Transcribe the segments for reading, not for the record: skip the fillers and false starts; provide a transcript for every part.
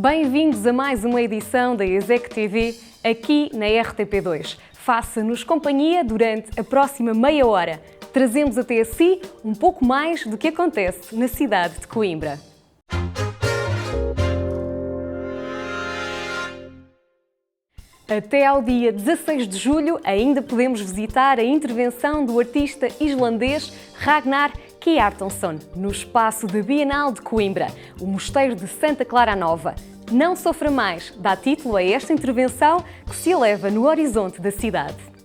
Bem-vindos a mais uma edição da ESEC TV aqui na RTP2. Faça-nos companhia durante a próxima meia hora. Trazemos até si um pouco mais do que acontece na cidade de Coimbra. Até ao dia 16 de julho ainda podemos visitar a intervenção do artista islandês Ragnar Kjartansson no espaço da Bienal de Coimbra, o Mosteiro de Santa Clara Nova. Não sofra mais, dá título a esta intervenção que se eleva no horizonte da cidade.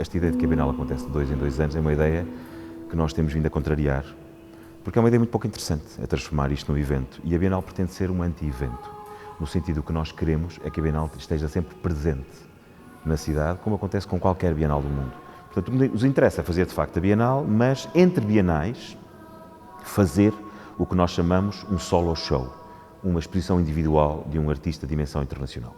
Esta ideia de que a Bienal acontece de 2 em 2 anos é uma ideia que nós temos vindo a contrariar, porque é uma ideia muito pouco interessante a transformar isto num evento. E a Bienal pretende ser um anti-evento, no sentido que nós queremos é que a Bienal esteja sempre presente na cidade, como acontece com qualquer Bienal do mundo. Portanto, nos interessa fazer de facto a Bienal, mas entre bienais fazer o que nós chamamos um solo show, uma exposição individual de um artista de dimensão internacional.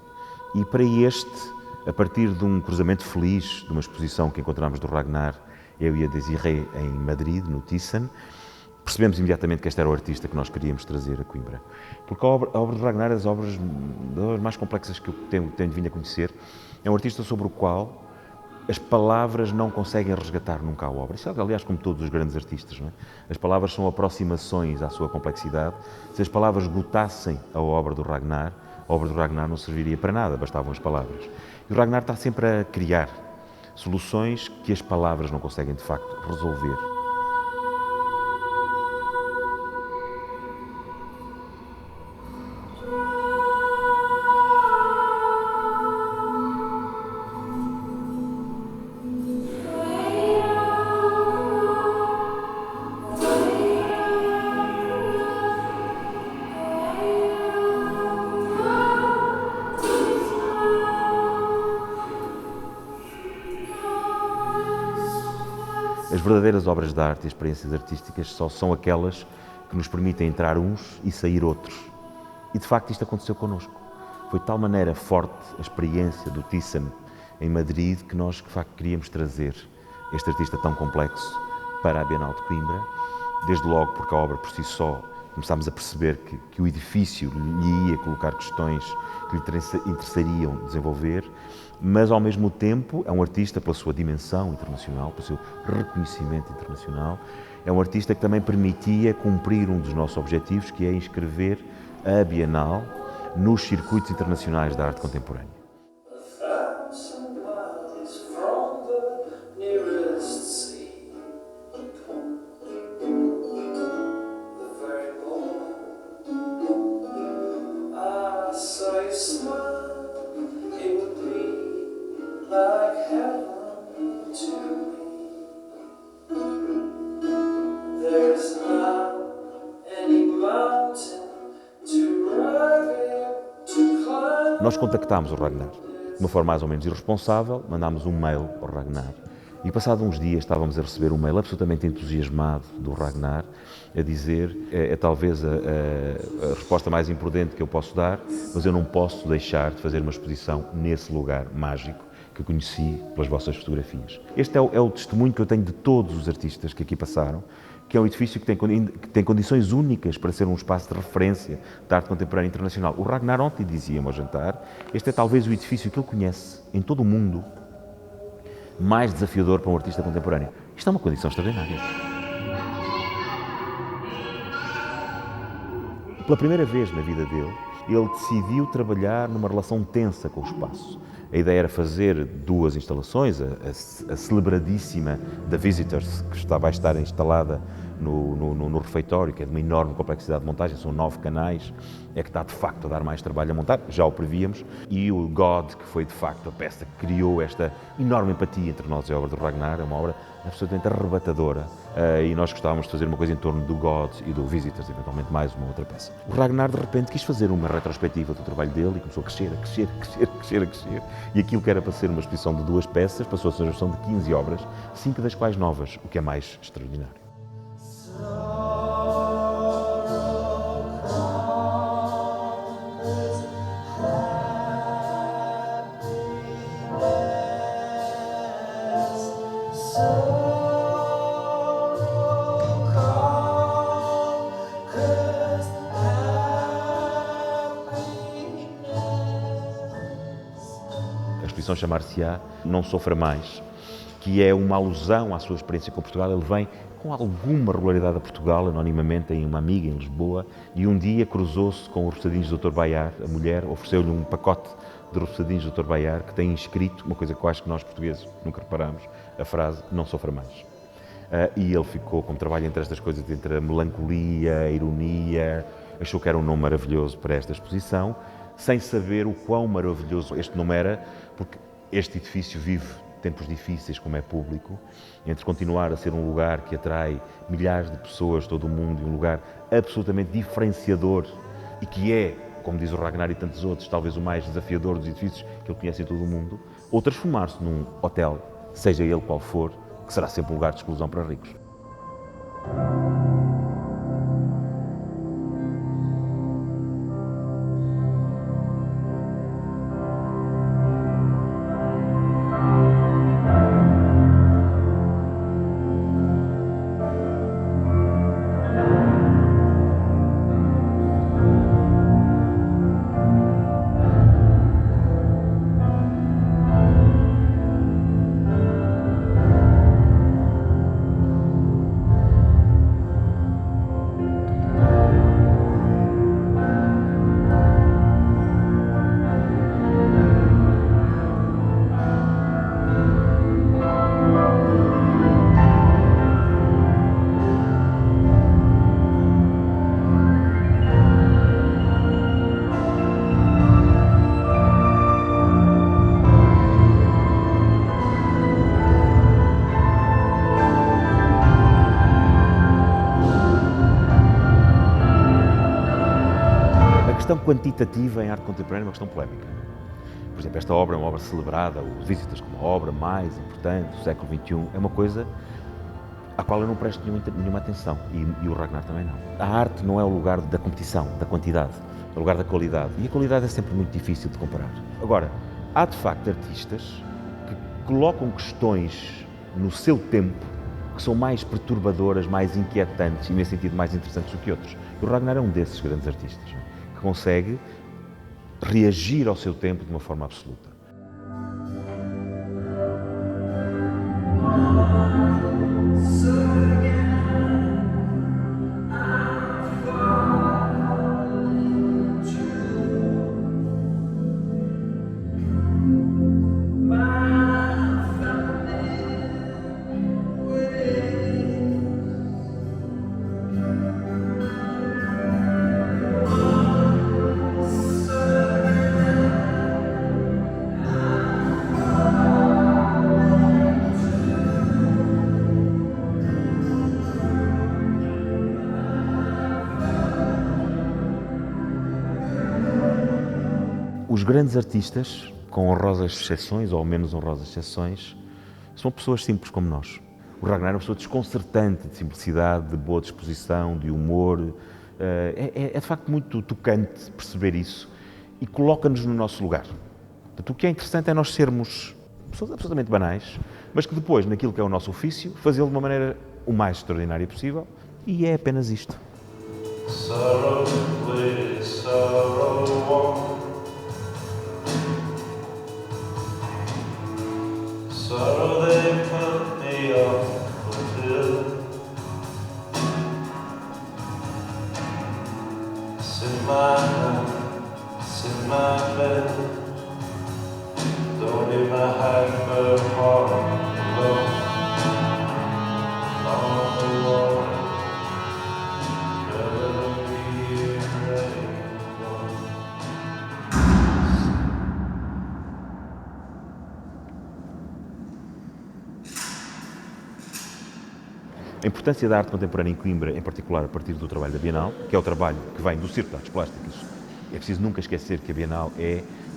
E para este, a partir de um cruzamento feliz, de uma exposição que encontramos do Ragnar, eu e a Desirée em Madrid, no Thyssen, percebemos imediatamente que este era o artista que nós queríamos trazer a Coimbra. Porque a obra do Ragnar é das obras mais complexas que eu tenho vindo a conhecer. É um artista sobre o qual as palavras não conseguem resgatar nunca a obra. Isso é, aliás, como todos os grandes artistas, não é? As palavras são aproximações à sua complexidade. Se as palavras esgotassem a obra do Ragnar não serviria para nada, bastavam as palavras. E o Ragnar está sempre a criar soluções que as palavras não conseguem, de facto, resolver. As verdadeiras obras de arte e experiências artísticas só são aquelas que nos permitem entrar uns e sair outros. E de facto isto aconteceu connosco. Foi de tal maneira forte a experiência do Thyssen em Madrid que nós de facto queríamos trazer este artista tão complexo para a Bienal de Coimbra. Desde logo porque a obra por si só começámos a perceber que o edifício lhe ia colocar questões que lhe interessariam desenvolver, mas ao mesmo tempo é um artista pela sua dimensão internacional, pelo seu reconhecimento internacional, é um artista que também permitia cumprir um dos nossos objetivos, que é inscrever a Bienal nos circuitos internacionais da arte contemporânea. There's not any mountain to run. contactámos o Ragnar. De uma forma mais ou menos irresponsável, mandámos um mail ao Ragnar. E passado uns dias estávamos a receber um mail absolutamente entusiasmado do Ragnar, a dizer, é talvez a resposta mais imprudente que eu posso dar, mas eu não posso deixar de fazer uma exposição nesse lugar mágico que conheci pelas vossas fotografias. Este é o testemunho que eu tenho de todos os artistas que aqui passaram, que é um edifício que tem condições únicas para ser um espaço de referência da arte contemporânea internacional. O Ragnar ontem dizia-me ao jantar, este é talvez o edifício que ele conhece em todo o mundo mais desafiador para um artista contemporâneo. Isto é uma condição extraordinária. Pela primeira vez na vida dele, ele decidiu trabalhar numa relação tensa com o espaço. A ideia era fazer duas instalações, a celebradíssima The Visitors, que vai estar instalada no refeitório, que é de uma enorme complexidade de montagem, são 9 canais, é que está de facto a dar mais trabalho a montar, já o prevíamos, e o God, que foi de facto a peça que criou esta enorme empatia entre nós e a obra do Ragnar, é uma obra absolutamente arrebatadora, e nós gostávamos de fazer uma coisa em torno do God e do Visitors, eventualmente mais uma outra peça. O Ragnar de repente quis fazer uma retrospectiva do trabalho dele e começou a crescer, e aquilo que era para ser uma exposição de 2 peças passou a ser uma exposição de 15 obras, 5 das quais novas, o que é mais extraordinário. A exposição chamar-se-á Não Sofra Mais, que é uma alusão à sua experiência com Portugal. Ele vem com alguma regularidade a Portugal, anonimamente, tem uma amiga em Lisboa, e um dia cruzou-se com os roçadinhos do Dr. Baiar. A mulher ofereceu-lhe um pacote de roçadinhos do Dr. Baiar, que tem inscrito, uma coisa que eu acho que nós portugueses nunca reparámos, a frase Não Sofra Mais. E ele ficou, como trabalho entre estas coisas, entre a melancolia, a ironia, achou que era um nome maravilhoso para esta exposição, sem saber o quão maravilhoso este nome era, porque este edifício vive tempos difíceis, como é público, entre continuar a ser um lugar que atrai milhares de pessoas de todo o mundo e um lugar absolutamente diferenciador e que é, como diz o Ragnar e tantos outros, talvez o mais desafiador dos edifícios que ele conhece em todo o mundo, ou transformar-se num hotel, seja ele qual for, que será sempre um lugar de exclusão para ricos. A questão quantitativa em arte contemporânea é uma questão polémica. Por exemplo, esta obra é uma obra celebrada, os Visitors como a obra mais importante do século XXI, é uma coisa à qual eu não presto nenhuma atenção, e o Ragnar também não. A arte não é o lugar da competição, da quantidade, é o lugar da qualidade, e a qualidade é sempre muito difícil de comparar. Agora, há de facto artistas que colocam questões no seu tempo que são mais perturbadoras, mais inquietantes e, nesse sentido, mais interessantes do que outros. E o Ragnar é um desses grandes artistas, não é? Que consegue reagir ao seu tempo de uma forma absoluta. grandes artistas, com honrosas exceções ou menos honrosas exceções, são pessoas simples como nós. O Ragnar é uma pessoa desconcertante, de simplicidade, de boa disposição, de humor. É de facto muito tocante perceber isso e coloca-nos no nosso lugar. Portanto, o que é interessante é nós sermos pessoas absolutamente banais, mas que depois, naquilo que é o nosso ofício, fazê-lo de uma maneira o mais extraordinária possível, e é apenas isto. Sorrow, please, sorrow, sorrow, they put me off the pill. Sit my hand, sit my bed. Don't leave my hyper far alone on the wall. A importância da arte contemporânea em Coimbra, em particular a partir do trabalho da Bienal, que é o trabalho que vem do Circo de Artes Plásticas. É preciso nunca esquecer que a Bienal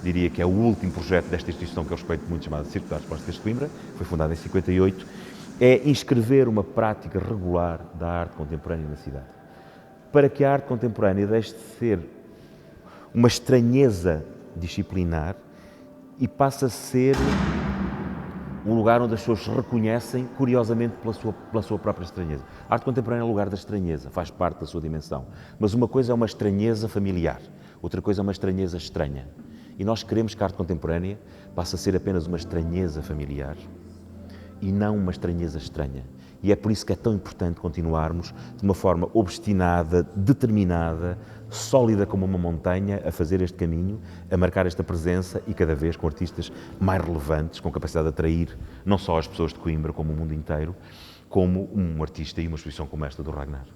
diria que é o último projeto desta instituição que eu respeito muito, chamada Circo de Artes Plásticas de Coimbra, foi fundada em 58, é inscrever uma prática regular da arte contemporânea na cidade. Para que a arte contemporânea deixe de ser uma estranheza disciplinar e passe a ser um lugar onde as pessoas se reconhecem, curiosamente, pela sua própria estranheza. A arte contemporânea é o lugar da estranheza, faz parte da sua dimensão. Mas uma coisa é uma estranheza familiar, outra coisa é uma estranheza estranha. E nós queremos que a arte contemporânea passe a ser apenas uma estranheza familiar e não uma estranheza estranha. E é por isso que é tão importante continuarmos de uma forma obstinada, determinada, sólida como uma montanha, a fazer este caminho, a marcar esta presença e cada vez com artistas mais relevantes, com capacidade de atrair não só as pessoas de Coimbra, como o mundo inteiro, como um artista e uma exposição como esta do Ragnar.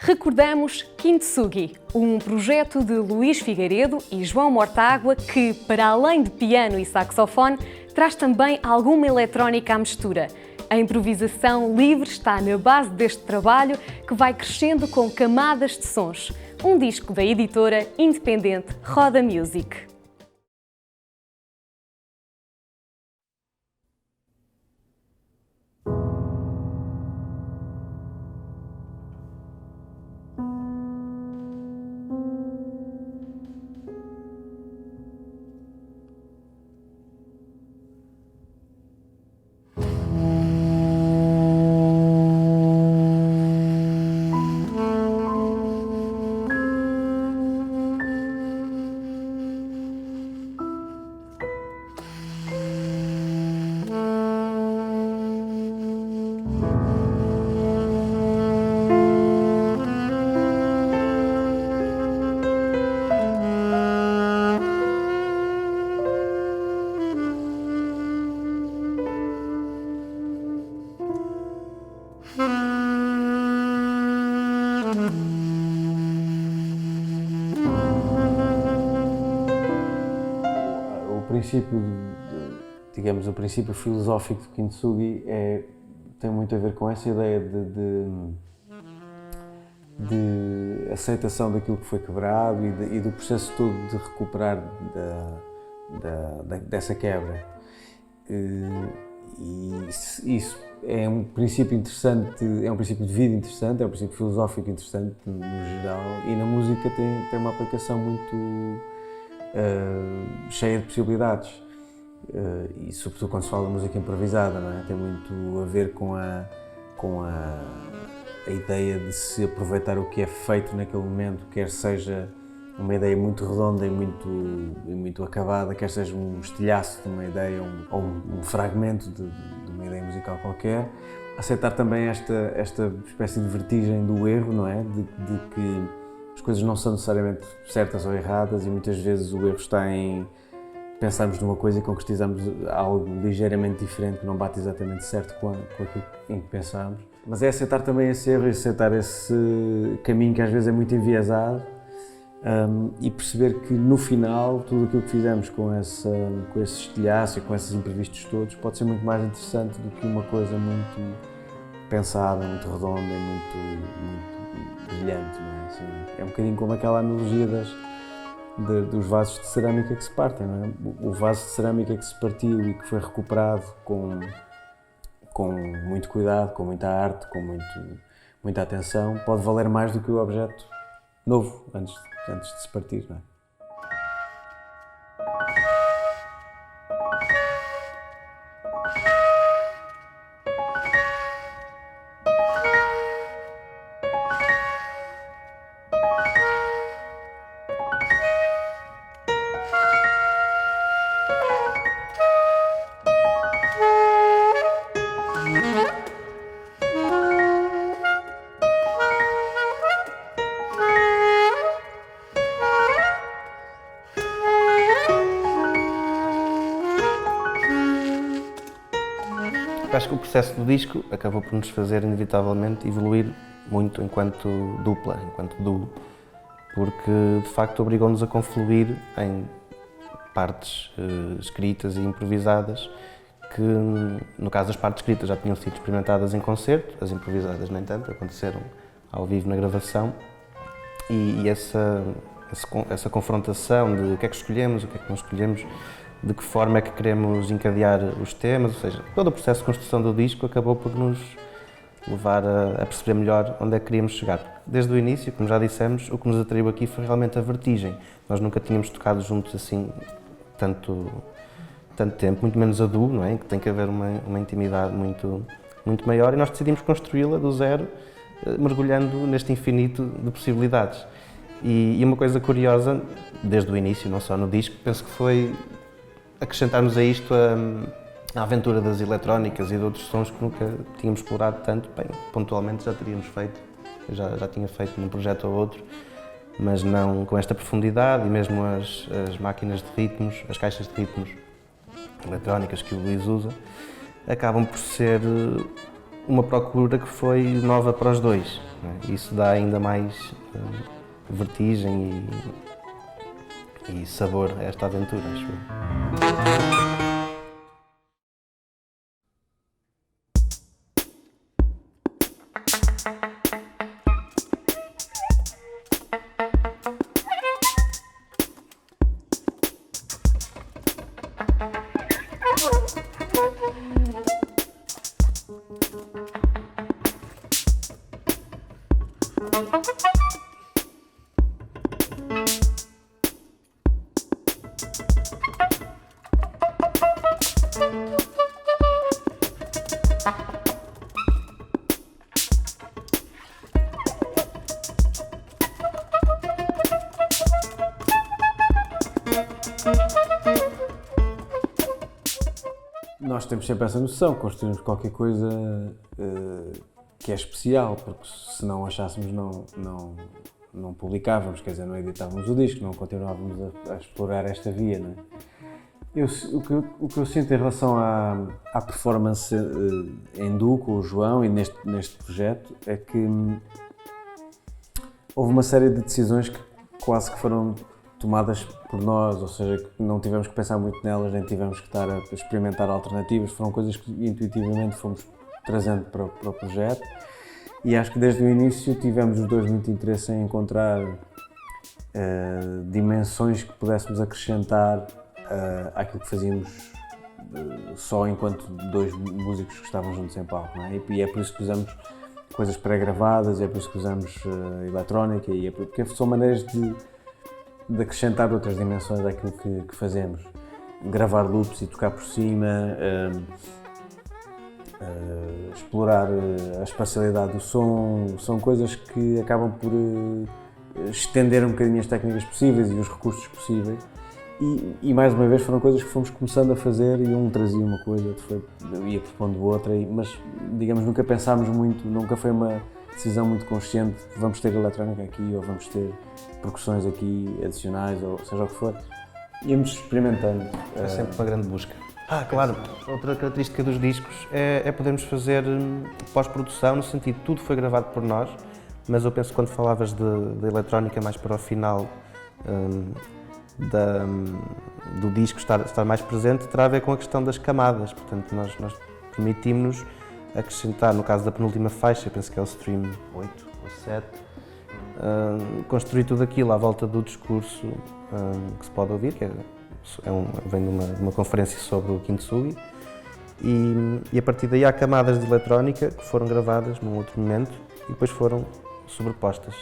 Recordamos Kintsugi, um projeto de Luís Figueiredo e João Mortágua que, para além de piano e saxofone, traz também alguma eletrónica à mistura. A improvisação livre está na base deste trabalho que vai crescendo com camadas de sons. Um disco da editora independente Roda Music. Digamos, o princípio filosófico de Kintsugi tem muito a ver com essa ideia de aceitação daquilo que foi quebrado e do processo todo de recuperar dessa quebra. isso é um princípio interessante, é um princípio de vida interessante, é um princípio filosófico interessante no geral, e na música tem uma aplicação muito cheia de possibilidades. E sobretudo quando se fala de música improvisada, não é? Tem muito a ver com a ideia de se aproveitar o que é feito naquele momento, quer seja uma ideia muito redonda e muito acabada, quer seja um estilhaço de uma ideia ou um fragmento de uma ideia musical qualquer. Aceitar também esta espécie de vertigem do erro, não é? De que as coisas não são necessariamente certas ou erradas, e muitas vezes o erro está em pensarmos numa coisa e concretizamos algo ligeiramente diferente, que não bate exatamente certo com aquilo em que pensámos. Mas é aceitar também esse erro e aceitar esse caminho que às vezes é muito enviesado, e perceber que no final tudo aquilo que fizemos com esse estilhaço e com esses imprevistos todos pode ser muito mais interessante do que uma coisa muito pensada, muito redonda e muito brilhante, não é? Assim, é um bocadinho como aquela analogia dos vasos de cerâmica que se partem, não é? O vaso de cerâmica que se partiu e que foi recuperado com muito cuidado, com muita arte, com muita atenção, pode valer mais do que o objeto novo, antes de se partir, não é? Acho que o processo do disco acabou por nos fazer, inevitavelmente, evoluir muito enquanto dupla, enquanto duo, porque de facto obrigou-nos a confluir em partes escritas e improvisadas que, no caso das partes escritas, já tinham sido experimentadas em concerto, as improvisadas nem tanto, aconteceram ao vivo na gravação, e essa confrontação de o que é que escolhemos, o que é que não escolhemos, de que forma é que queremos encadear os temas, ou seja, todo o processo de construção do disco acabou por nos levar a perceber melhor onde é que queríamos chegar. Desde o início, como já dissemos, o que nos atraiu aqui foi realmente a vertigem. Nós nunca tínhamos tocado juntos assim tanto tempo, muito menos a duo, não é? Em que tem que haver uma intimidade muito maior, e nós decidimos construí-la do zero, mergulhando neste infinito de possibilidades. E uma coisa curiosa, desde o início, não só no disco, penso que foi acrescentarmos a isto a aventura das eletrónicas e de outros sons que nunca tínhamos explorado tanto. Bem, pontualmente já teríamos feito, já tinha feito num projeto ou outro, mas não com esta profundidade, e mesmo as máquinas de ritmos, as caixas de ritmos eletrónicas que o Luís usa, acabam por ser uma procura que foi nova para os dois, não é? Isso dá ainda mais vertigem e sabor a esta aventura, acho eu. Nós temos sempre essa noção, construímos qualquer coisa que é especial, porque se não achássemos não publicávamos, quer dizer, não editávamos o disco, não continuávamos a explorar esta via, não é? O que eu sinto em relação à performance em duo com o João e neste projeto é que houve uma série de decisões que quase que foram tomadas por nós, ou seja, que não tivemos que pensar muito nelas, nem tivemos que estar a experimentar alternativas, foram coisas que intuitivamente fomos trazendo para o projeto, e acho que desde o início tivemos os dois muito interesse em encontrar dimensões que pudéssemos acrescentar àquilo que fazíamos só enquanto dois músicos que estavam juntos em palco, não é? E é por isso que usamos coisas pré-gravadas, é por isso que usamos eletrónica, e porque são maneiras de acrescentar outras dimensões àquilo que fazemos. Gravar loops e tocar por cima, explorar a espacialidade do som, são coisas que acabam por estender um bocadinho as técnicas possíveis e os recursos possíveis. E mais uma vez foram coisas que fomos começando a fazer e um trazia uma coisa, outro ia propondo outra, mas digamos nunca pensámos muito, nunca foi uma decisão muito consciente, vamos ter eletrónica aqui ou vamos ter percussões aqui adicionais ou seja o que for. Íamos experimentando. É sempre uma grande busca. Claro, outra característica dos discos é podermos fazer pós-produção, no sentido de tudo foi gravado por nós, mas eu penso que quando falavas da eletrónica mais para o final, do disco estar mais presente, terá a ver com a questão das camadas. Portanto, nós permitimos-nos acrescentar, no caso da penúltima faixa, penso que é o stream 8 ou 7, construir tudo aquilo à volta do discurso que se pode ouvir, que vem de uma conferência sobre o Kintsugi, e a partir daí há camadas de eletrónica que foram gravadas num outro momento e depois foram sobrepostas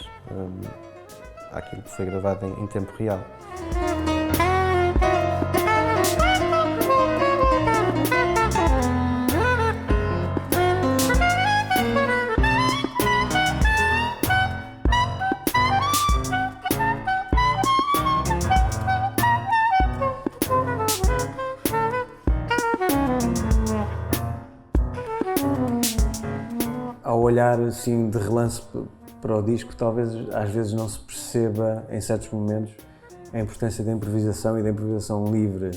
àquilo que foi gravado em tempo real. Ao olhar assim de relance para o disco, talvez às vezes não se perceba em certos momentos a importância da improvisação e da improvisação livre,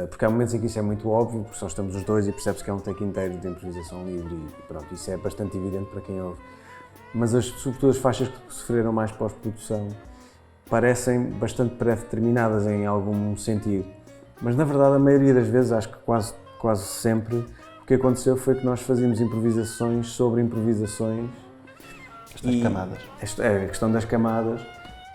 porque há momentos em que isso é muito óbvio, porque só estamos os dois e percebe-se que é um take inteiro de improvisação livre e pronto, isso é bastante evidente para quem ouve. Mas sobretudo as faixas que sofreram mais pós-produção parecem bastante pré-determinadas em algum sentido, mas na verdade a maioria das vezes, acho que quase sempre, o que aconteceu foi que nós fazíamos improvisações sobre improvisações. Camadas. A questão das camadas,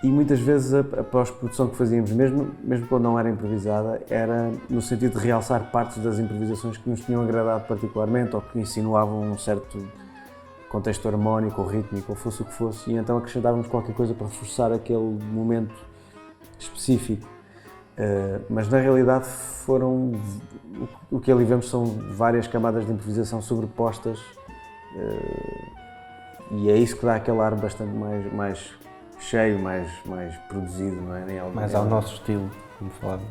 e muitas vezes a pós-produção que fazíamos, mesmo quando não era improvisada, era no sentido de realçar partes das improvisações que nos tinham agradado particularmente ou que insinuavam um certo contexto harmónico ou rítmico, ou fosse o que fosse, e então acrescentávamos qualquer coisa para reforçar aquele momento específico. Mas na realidade o que ali vemos são várias camadas de improvisação sobrepostas, e é isso que dá aquele ar bastante mais cheio, mais produzido, não é? Mais ao nosso estilo, como falava.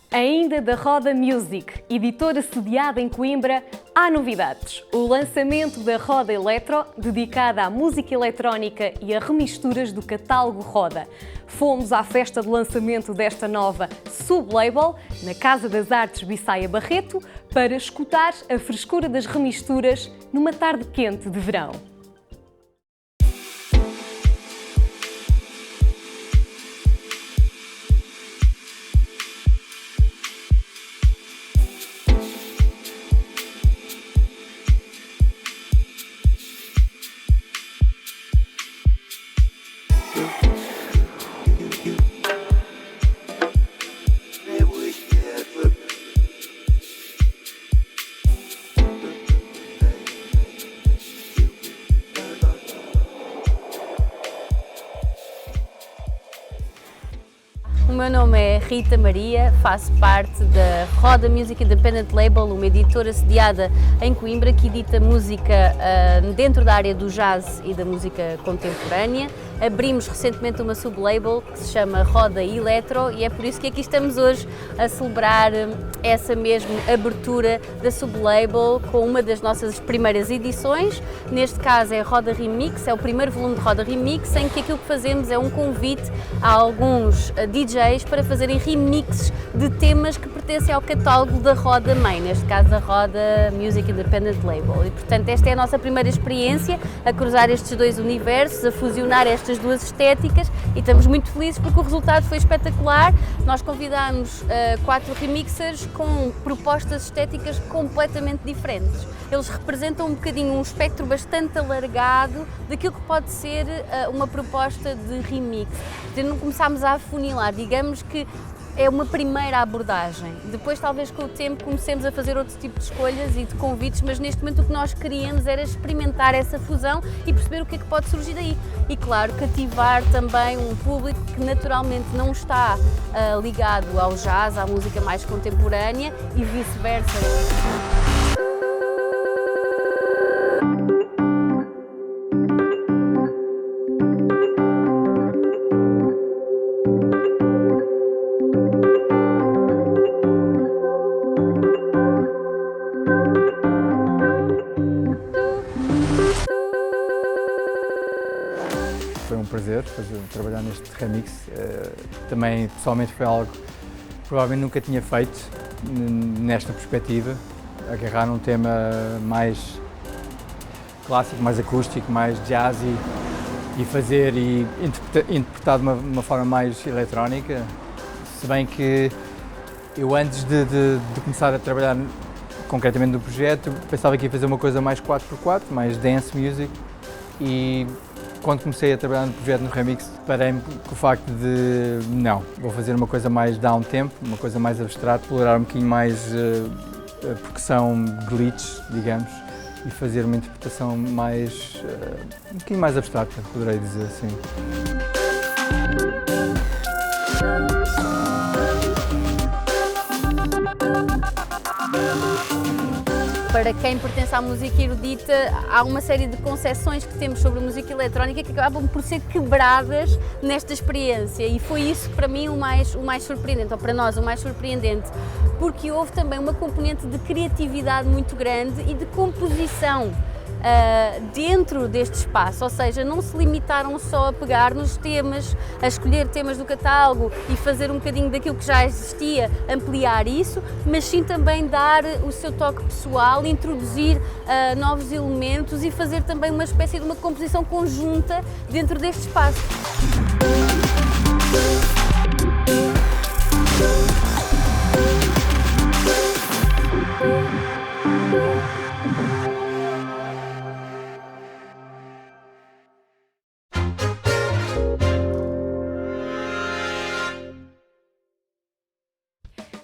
Ainda da Roda Music, editora sediada em Coimbra, há novidades. O lançamento da Roda Eletro, dedicada à música eletrónica e a remisturas do catálogo Roda. Fomos à festa de lançamento desta nova sublabel, na Casa das Artes Bissaia Barreto, para escutar a frescura das remisturas numa tarde quente de verão. O meu nome é Rita Maria, faço parte da Roda Music Independent Label, uma editora sediada em Coimbra que edita música dentro da área do jazz e da música contemporânea. Abrimos recentemente uma sublabel que se chama Roda Eletro e é por isso que aqui estamos hoje a celebrar essa mesma abertura da sublabel com uma das nossas primeiras edições. Neste caso é Roda Remix, é o primeiro volume de Roda Remix, em que aquilo que fazemos é um convite a alguns DJs para fazerem remixes de temas que pertencem ao catálogo da Roda Mãe, neste caso da Roda Music Independent Label. E portanto esta é a nossa primeira experiência a cruzar estes dois universos, a fusionar estas duas estéticas e estamos muito felizes porque o resultado foi espetacular. Nós convidámos 4 remixers com propostas estéticas completamente diferentes. Eles representam um bocadinho um espectro bastante alargado daquilo que pode ser uma proposta de remix. Então, não começámos a afunilar, digamos que é uma primeira abordagem. Depois, talvez com o tempo, comecemos a fazer outro tipo de escolhas e de convites, mas neste momento o que nós queríamos era experimentar essa fusão e perceber o que é que pode surgir daí. E claro, cativar também um público que naturalmente não está ligado ao jazz, à música mais contemporânea e vice-versa. Foi um prazer trabalhar neste remix. Também, pessoalmente, foi algo que provavelmente nunca tinha feito nesta perspectiva. Agarrar num tema mais clássico, mais acústico, mais jazzy e fazer e interpretar de uma forma mais eletrónica. Se bem que eu, antes de começar a trabalhar concretamente no projeto, pensava que ia fazer uma coisa mais 4x4, mais dance music, e quando comecei a trabalhar no projeto no remix, parei-me com o facto de não, vou fazer uma coisa mais down-tempo, uma coisa mais abstrata, explorar um bocadinho mais a percussão glitch, digamos, e fazer uma interpretação mais, um bocadinho mais abstrata, poderei dizer assim. Para quem pertence à música erudita, há uma série de concepções que temos sobre a música eletrónica que acabam por ser quebradas nesta experiência e foi isso para mim o mais surpreendente, ou para nós o mais surpreendente, porque houve também uma componente de criatividade muito grande e de composição dentro deste espaço, ou seja, não se limitaram só a pegar nos temas, a escolher temas do catálogo e fazer um bocadinho daquilo que já existia, ampliar isso, mas sim também dar o seu toque pessoal, introduzir novos elementos e fazer também uma espécie de uma composição conjunta dentro deste espaço.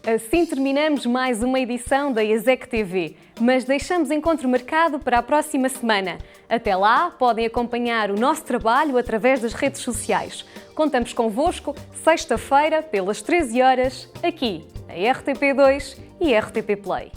Assim terminamos mais uma edição da ESEC TV, mas deixamos encontro marcado para a próxima semana. Até lá, podem acompanhar o nosso trabalho através das redes sociais. Contamos convosco sexta-feira, pelas 13 horas, aqui na RTP2 e RTP Play.